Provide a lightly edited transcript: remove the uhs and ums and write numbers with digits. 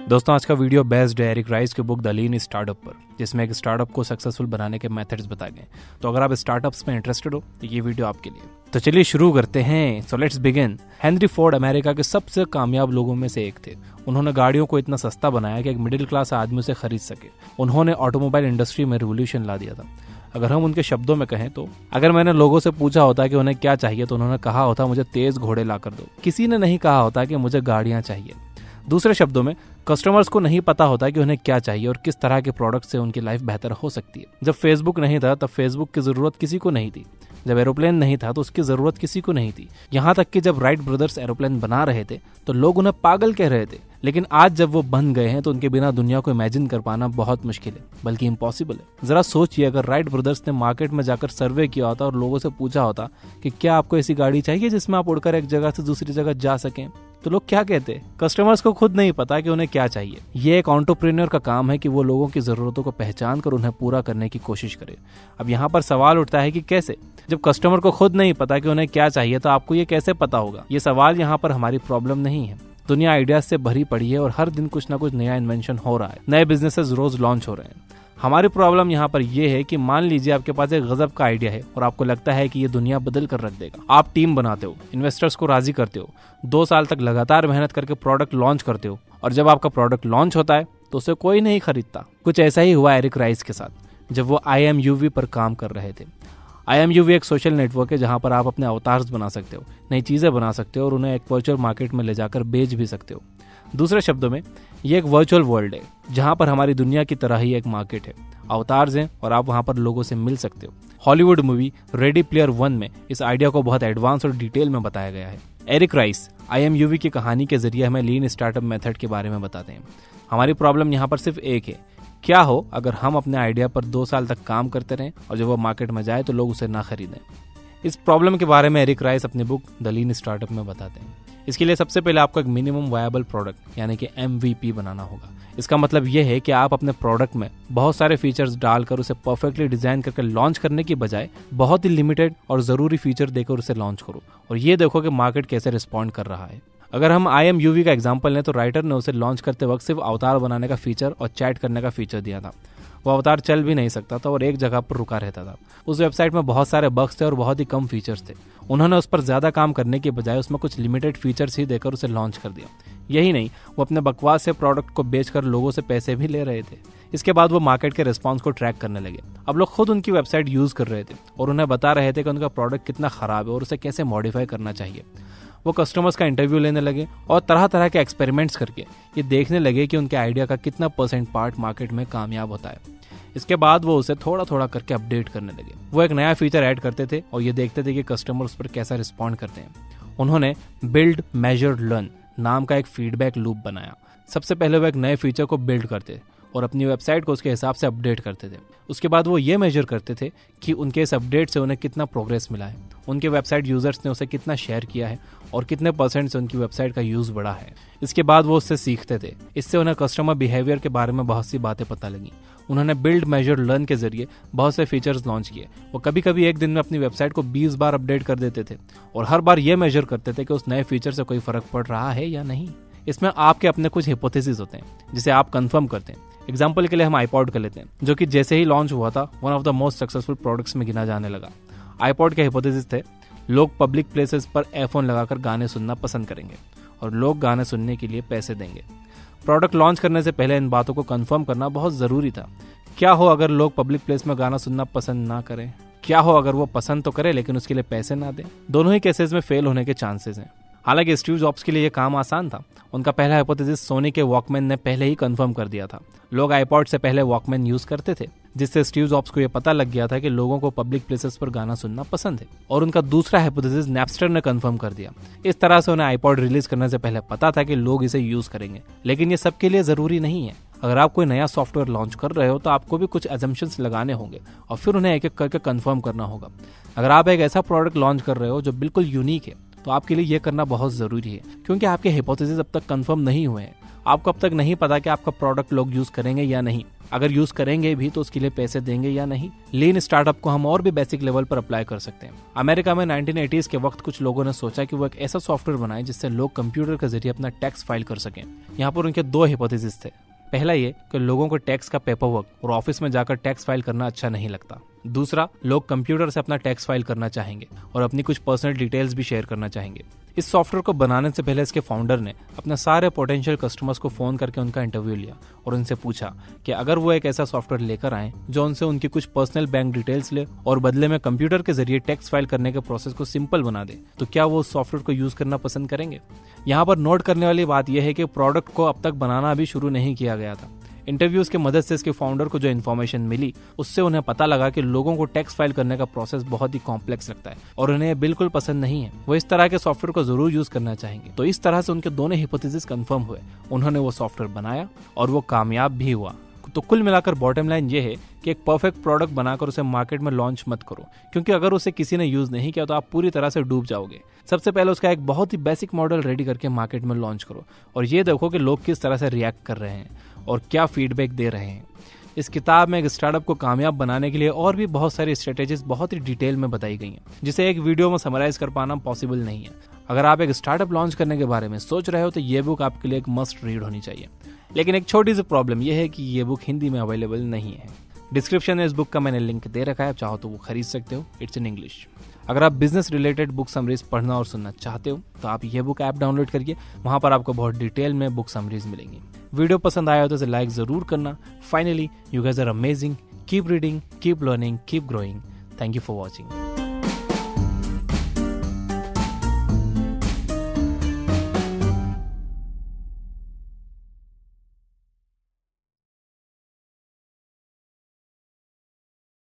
दोस्तों आज का वीडियो बेस्ड है एरिक राइस के बुक द लीन स्टार्टअप पर, जिसमें एक स्टार्टअप को सक्सेसफुल बनाने के मेथड्स बताए गए। तो अगर आप स्टार्टअप्स में इंटरेस्टेड हो तो ये वीडियो आपके लिए। तो चलिए शुरू करते हैं। So let's begin. Henry Ford America के सबसे कामयाब लोगों में से एक थे। उन्होंने गाड़ियों को इतना सस्ता बनाया कि एक मिडिल क्लास आदमी उसे खरीद सके। उन्होंने ऑटोमोबाइल इंडस्ट्री में रिवोल्यूशन ला दिया था। अगर हम उनके शब्दों में कहें तो अगर मैंने लोगों से पूछा होता कि उन्हें क्या चाहिए तो उन्होंने कहा होता मुझे तेज घोड़े ला कर दो। किसी ने नहीं कहा होता कि मुझे गाड़ियां चाहिए। दूसरे शब्दों में कस्टमर्स को नहीं पता होता कि उन्हें क्या चाहिए और किस तरह के प्रोडक्ट से उनकी लाइफ बेहतर हो सकती है। जब फेसबुक नहीं था तब फेसबुक की जरूरत किसी को नहीं थी। जब एरोप्लेन नहीं था तो उसकी जरूरत किसी को नहीं थी। यहाँ तक कि जब राइट ब्रदर्स एरोप्लेन बना रहे थे तो लोग उन्हें पागल कह रहे थे। लेकिन आज जब वो बन गए हैं तो उनके बिना दुनिया को इमेजिन कर पाना बहुत मुश्किल है, बल्कि इम्पॉसिबल है। जरा सोचिए, अगर राइट ब्रदर्स ने मार्केट में जाकर सर्वे किया होता और लोगों से पूछा होता कि क्या आपको ऐसी गाड़ी चाहिए जिसमें आप उड़कर एक जगह से दूसरी जगह जा सकें, तो लोग क्या कहते? कस्टमर्स को खुद नहीं पता कि उन्हें क्या चाहिए। ये एक एंटरप्रेन्योर का काम है कि वो लोगों की जरूरतों को पहचान कर उन्हें पूरा करने की कोशिश करे। अब यहाँ पर सवाल उठता है कि कैसे? जब कस्टमर को खुद नहीं पता कि उन्हें क्या चाहिए तो आपको ये कैसे पता होगा? ये सवाल यहाँ पर हमारी प्रॉब्लम नहीं है। दुनिया आइडियाज से भरी पड़ी है और हर दिन कुछ ना कुछ नया इन्वेंशन हो रहा है। नए बिजनेसेस रोज लॉन्च हो रहे हैं। हमारी प्रॉब्लम यहाँ पर यह है कि मान लीजिए आपके पास एक गजब का आइडिया है और आपको लगता है कि ये दुनिया बदल कर रख देगा। आप टीम बनाते हो, इन्वेस्टर्स को राजी करते हो, 2 साल तक लगातार मेहनत करके प्रोडक्ट लॉन्च करते हो और जब आपका प्रोडक्ट लॉन्च होता है तो उसे कोई नहीं खरीदता। कुछ ऐसा ही हुआ एरिक राइस के साथ जब वो IMUV पर काम कर रहे थे। IMUV एक सोशल नेटवर्क है जहां पर आप अपने अवतार्स बना सकते हो, नई चीजें बना सकते हो और उन्हें एक वर्चुअल मार्केट में ले जाकर बेच भी सकते हो। दूसरे शब्दों में ये एक वर्चुअल वर्ल्ड है जहां पर हमारी दुनिया की तरह ही एक मार्केट है। अवतार्स हैं और आप वहां पर लोगों से मिल सकते हो। हॉलीवुड मूवी रेडी प्लेयर 1 में इस आइडिया को बहुत एडवांस और डिटेल में बताया गया है। एरिक राइस IMUV की कहानी के जरिए हमें लीन स्टार्टअप मेथड के बारे में बताते हैं। हमारी प्रॉब्लम यहाँ पर सिर्फ एक है, क्या हो अगर हम अपने आइडिया पर 2 साल तक काम करते रहें और जब वो मार्केट में जाए तो लोग उसे ना खरीदें। इस प्रॉब्लम के बारे में एरिक राइस अपनी बुक द लीन स्टार्टअप में बताते हैं। इसके लिए सबसे पहले आपको एक मिनिमम वायबल प्रोडक्ट यानी कि MVP बनाना होगा। इसका मतलब यह है कि आप अपने प्रोडक्ट में बहुत सारे फीचर्स डालकर उसे परफेक्टली डिजाइन करके लॉन्च करने की बजाय बहुत ही लिमिटेड और जरूरी फीचर देकर उसे लॉन्च करो और ये देखो कि मार्केट कैसे रिस्पॉन्ड कर रहा है। अगर हम IMUV का एग्जांपल लें तो राइटर ने उसे लॉन्च करते वक्त सिर्फ अवतार बनाने का फीचर और चैट करने का फीचर दिया था। वो अवतार चल भी नहीं सकता था और एक जगह पर रुका रहता था। उस वेबसाइट में बहुत सारे बग्स थे और बहुत ही कम फीचर्स थे। उन्होंने उस पर ज्यादा काम करने के बजाय उसमें कुछ लिमिटेड फीचर्स ही देकर उसे लॉन्च कर दिया। यही नहीं, वो अपने बकवास से प्रोडक्ट को बेचकर लोगों से पैसे भी ले रहे थे। इसके बाद वो मार्केट के रिस्पॉन्स को ट्रैक करने लगे। अब लोग खुद उनकी वेबसाइट यूज कर रहे थे और उन्हें बता रहे थे कि उनका प्रोडक्ट कितना खराब है और उसे कैसे मॉडिफाई करना चाहिए। वो कस्टमर्स का इंटरव्यू लेने लगे और तरह तरह के एक्सपेरिमेंट्स करके ये देखने लगे कि उनके आइडिया का कितना % पार्ट मार्केट में कामयाब होता है। इसके बाद वो उसे थोड़ा थोड़ा करके अपडेट करने लगे। वो एक नया फीचर ऐड करते थे और ये देखते थे कि कस्टमर उस पर कैसा रिस्पॉन्ड करते हैं। उन्होंने बिल्ड मेजर लर्न नाम का एक फीडबैक लूप बनाया। सबसे पहले वो एक नए फीचर को बिल्ड करते और अपनी वेबसाइट को उसके हिसाब से अपडेट करते थे। उसके बाद वो ये मेजर करते थे कि उनके इस अपडेट से उन्हें कितना प्रोग्रेस मिला है, उनके वेबसाइट यूजर्स ने उसे कितना शेयर किया है और कितने % से उनकी वेबसाइट का यूज बढ़ा है। इसके बाद वो उससे सीखते थे। इससे उन्हें कस्टमर बिहेवियर के बारे में बहुत सी बातें पता लगी। उन्होंने बिल्ड मेजर लर्न के जरिए बहुत से फीचर्स लॉन्च किए। वो कभी कभी एक दिन में अपनी वेबसाइट को 20 बार अपडेट कर देते थे और हर बार ये मेजर करते थे कि उस नए फीचर से कोई फर्क पड़ रहा है या नहीं। इसमें आपके अपने कुछ हिपोथेसिस होते हैं जिसे आप कंफर्म करते हैं। एग्जाम्पल के लिए हम iPod कर लेते हैं, जो कि जैसे ही लॉन्च हुआ था one of the most successful products में गिना जाने लगा। iPod के हिपोथेसिस थे, लोग पब्लिक प्लेसेस पर एयरफोन लगाकर गाने सुनना पसंद करेंगे और लोग गाने सुनने के लिए पैसे देंगे। प्रोडक्ट लॉन्च करने से पहले इन बातों को कंफर्म करना बहुत जरूरी था। क्या हो अगर लोग पब्लिक प्लेस में गाना सुनना पसंद ना करें? क्या हो अगर वो पसंद तो करे लेकिन उसके लिए पैसे ना दें? दोनों ही केसेस में फेल होने के चांसेस हैं। हालांकि स्टीव जॉब्स के लिए यह काम आसान था। उनका पहला हाइपोथेसिस सोनी के वॉकमैन ने पहले ही कंफर्म कर दिया था। लोग iPod से पहले वॉकमैन यूज करते थे, जिससे स्टीव जॉब्स को यह पता लग गया था कि लोगों को पब्लिक प्लेसेस पर गाना सुनना पसंद है। और उनका दूसरा हाइपोथेसिस नैपस्टर ने कंफर्म कर दिया। इस तरह से उन्हें iPod रिलीज करने से पहले पता था कि लोग इसे यूज करेंगे, लेकिन ये सबके लिए जरूरी नहीं है। अगर आप कोई नया सॉफ्टवेयर लॉन्च कर रहे हो तो आपको भी कुछ अजम्पशंस लगाने होंगे और फिर उन्हें एक एक करके कंफर्म करना होगा। अगर आप एक ऐसा प्रोडक्ट लॉन्च कर रहे हो जो बिल्कुल यूनिक है तो आपके लिए यह करना बहुत जरूरी है, क्योंकि आपके हिपोथेसिस अब तक कंफर्म नहीं हुए हैं। आपको अब तक नहीं पता कि आपका प्रोडक्ट लोग यूज करेंगे या नहीं। अगर यूज करेंगे भी तो उसके लिए पैसे देंगे या नहीं। लीन स्टार्टअप को हम और भी बेसिक लेवल पर अप्लाई कर सकते हैं। अमेरिका में 1980s के वक्त कुछ लोगों ने सोचा कि वो एक ऐसा सॉफ्टवेयर बनाए जिससे लोग कंप्यूटर के जरिए अपना टैक्स फाइल कर सकें। यहाँ पर उनके दो हाइपोथेसिस थे। पहला ये कि लोगों को टैक्स का पेपर वर्क और ऑफिस में जाकर टैक्स फाइल करना अच्छा नहीं लगता। दूसरा, लोग कंप्यूटर से अपना टैक्स फाइल करना चाहेंगे और अपनी कुछ पर्सनल डिटेल्स भी शेयर करना चाहेंगे। इस सॉफ्टवेयर को बनाने से पहले इसके फाउंडर ने अपने सारे पोटेंशियल कस्टमर्स को फोन करके उनका इंटरव्यू लिया और उनसे पूछा कि अगर वो एक ऐसा सॉफ्टवेयर लेकर आए जो उनसे उनकी कुछ पर्सनल बैंक डिटेल्स ले और बदले में कंप्यूटर के जरिए टैक्स फाइल करने के प्रोसेस को सिंपल बना दे, तो क्या वो उस सॉफ्टवेयर को यूज करना पसंद करेंगे। यहाँ पर नोट करने वाली बात यह है कि प्रोडक्ट को अब तक बनाना अभी शुरू नहीं किया गया था। इंटरव्यूज की मदद से इसके फाउंडर को जो इन्फॉर्मेशन मिली उससे उन्हें पता लगा कि लोगों को टैक्स फाइल करने का प्रोसेस बहुत ही कॉम्प्लेक्स लगता है और उन्हें यह बिल्कुल पसंद नहीं है। वो इस तरह के सॉफ्टवेयर को जरूर यूज करना चाहेंगे। तो इस तरह से उनके दोनों हिपोथेसिस कंफर्म हुए। उन्होंने वो सॉफ्टवेयर बनाया और वो कामयाब भी हुआ। तो कुल मिलाकर बॉटम लाइन ये है कि एक परफेक्ट प्रोडक्ट बनाकर उसे मार्केट में लॉन्च मत करो, क्योंकि अगर उसे किसी ने यूज नहीं किया तो आप पूरी तरह से डूब जाओगे। सबसे पहले उसका एक बहुत ही बेसिक मॉडल रेडी करके मार्केट में लॉन्च करो और ये देखो कि लोग किस तरह से रिएक्ट कर रहे हैं और क्या फीडबैक दे रहे हैं। इस किताब में एक स्टार्टअप को कामयाब बनाने के लिए और भी बहुत सारी स्ट्रेटेजीज बहुत ही डिटेल में बताई गई हैं, जिसे एक वीडियो में समराइज कर पाना पॉसिबल नहीं है। अगर आप एक स्टार्टअप लॉन्च करने के बारे में सोच रहे हो तो ये बुक आपके लिए एक मस्ट रीड होनी चाहिए। लेकिन एक छोटी सी प्रॉब्लम यह है कि ये बुक हिंदी में अवेलेबल नहीं है। डिस्क्रिप्शन में इस बुक का मैंने लिंक दे रखा है, आप चाहो तो वो खरीद सकते हो। It's in English. अगर आप बिजनेस रिलेटेड बुक समरीज पढ़ना और सुनना चाहते हो तो आप ये बुक ऐप डाउनलोड करिए, वहां पर आपको बहुत डिटेल में बुक समरीज मिलेंगी। वीडियो पसंद आया हो तो इसे लाइक जरूर करना। Finally, you guys are amazing. Keep reading, keep learning, keep growing. Thank you for watching.